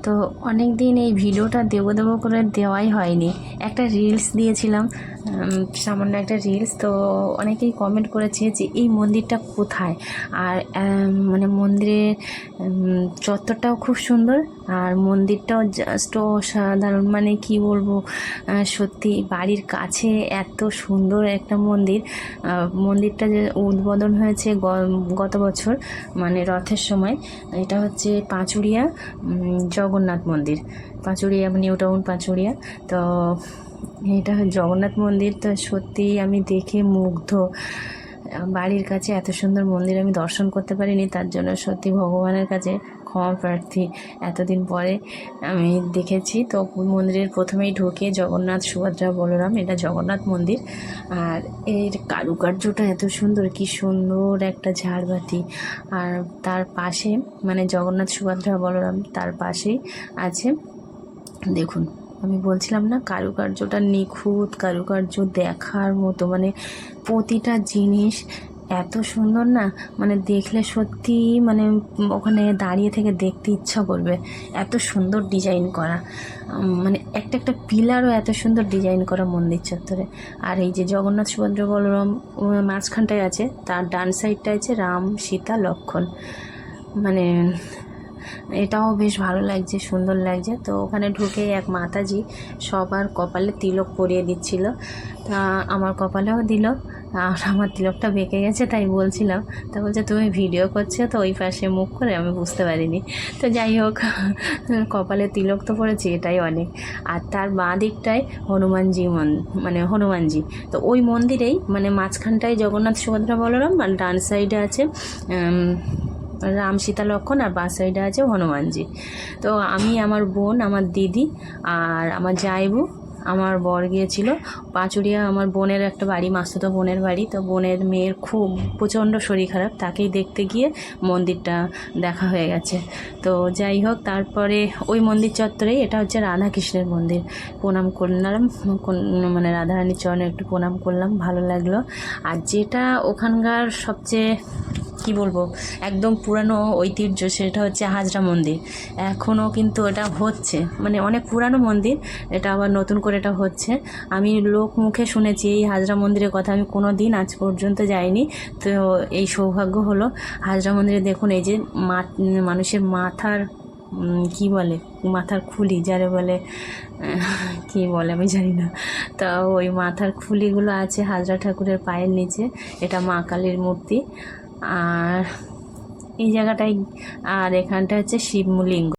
তো অনেক দিন এই ভিডিওটা দেবো করে দেওয়াই হয়নি। একটা রিলস দিয়েছিলাম, সামান্য একটা রিলস। তো অনেকেই কমেন্ট করেছে যে এই মন্দিরটা কোথায়, আর মানে মন্দিরের চত্বরটাও খুব সুন্দর, আর মন্দিরটাও জাস্ট অসাধারণ। মানে কি বলবো, সত্যি বাড়ির কাছে এত সুন্দর একটা মন্দির। মন্দিরটা যে উদ্বোধন হয়েছে গত বছর, মানে রথের সময়। এটা হচ্ছে পাঁচুড়িয়া জগন্নাথ মন্দির, পাঁচুড়িয়া নিউ টাউন পাঁচুড়িয়া। তো এটা জগন্নাথ মন্দির। তো সত্যি আমি দেখে মুগ্ধ। বাড়ির কাছে এত সুন্দর মন্দির আমি দর্শন করতে পারিনি, তার জন্য সত্যি ভগবানের কাছে ক্ষমা প্রার্থী। এতদিন পরে আমি দেখেছি। তো মন্দিরের প্রথমেই ঢুকে জগন্নাথ, সুভদ্রা, বলরাম, এটা জগন্নাথ মন্দির। আর এর কারুকার্যটা এত সুন্দর, কি সুন্দর একটা ঝাড়বাতি। আর তার পাশে মানে জগন্নাথ, সুভদ্রা, বলরাম, তার পাশেই আছে দেখুন, আমি বলছিলাম না কারুকার্যটা নিখুঁত, কারুকার্য দেখার মতো। মানে প্রতিটা জিনিস এত সুন্দর না, মানে দেখলে সত্যি মানে ওখানে দাঁড়িয়ে থেকে দেখতে ইচ্ছা করবে। এত সুন্দর ডিজাইন করা, মানে একটা একটা পিলারও এত সুন্দর ডিজাইন করা মন্দির চত্বরে। আর এই যে জগন্নাথ, সুভদ্রা, বলরাম মাঝখানটায় আছে, তার ডান সাইডটায় আছে রাম, সীতা, লক্ষ্মণ। মানে এটাও বেশ ভালো লাগছে, সুন্দর লাগছে। তো ওখানে ঢুকে এক মাতাজি সবার কপালে তিলক পরিয়ে দিচ্ছিল। তা আমার কপালেও দিল, আর আমার তিলকটা বেঁকে গেছে, তাই বলছিলাম। তা বলছে তুমি ভিডিও করছো তো ওই পাশে মুখ করে, আমি বুঝতে পারিনি। তো যাই হোক, কপালে তিলক তো পড়েছে, এটাই অনেক। আর তার বাঁ দিকটায় হনুমানজি মানে হনুমানজি। তো ওই মন্দিরেই মানে মাঝখানটায় জগন্নাথ, সুভদ্রা, বলরাম, আর ডান সাইডে আছে রাম, সীতা, লক্ষ্মণ, আর বাঁ সাইডে আছে হনুমানজি। তো আমি, আমার বোন, আমার দিদি আর আমার জায়বু, আমার বর গিয়েছিল পাঁচুড়িয়া। আমার বোনের একটা বাড়ি, মাসতুতো বোনের বাড়ি। তো বোনের মেয়ের খুব প্রচণ্ড শরীর খারাপ, তাকেই দেখতে গিয়ে মন্দিরটা দেখা হয়ে গেছে। তো যাই হোক, তারপরে ওই মন্দির চত্বরেই, এটা হচ্ছে রাধাকৃষ্ণের মন্দির, প্রণাম করলাম, মানে রাধারানীর চরণে একটু প্রণাম করলাম, ভালো লাগলো। আর যেটা ওখানকার সবচেয়ে কি বলবো একদম পুরানো ঐতিহ্য, সেটা হচ্ছে হাজরা মন্দির। এখনও কিন্তু এটা হচ্ছে, মানে অনেক পুরানো মন্দির, এটা আবার নতুন করে এটা হচ্ছে। আমি লোক মুখে শুনেছি এই হাজরা মন্দিরের কথা, আমি কোনো দিন আজ পর্যন্ত যাইনি। তো এই সৌভাগ্য হলো। হাজরা মন্দিরে দেখুন, এই যে মানুষের মাথার কি বলে, মাথার খুলি যারে বলে, কি বলে আমি জানি না। তা ওই মাথার খুলিগুলো আছে হাজরা ঠাকুরের পায়ের নিচে। এটা মা কালীর মূর্তি। আর এই জায়গাটায়, আর এখানটা হচ্ছে শিবলিঙ্গ।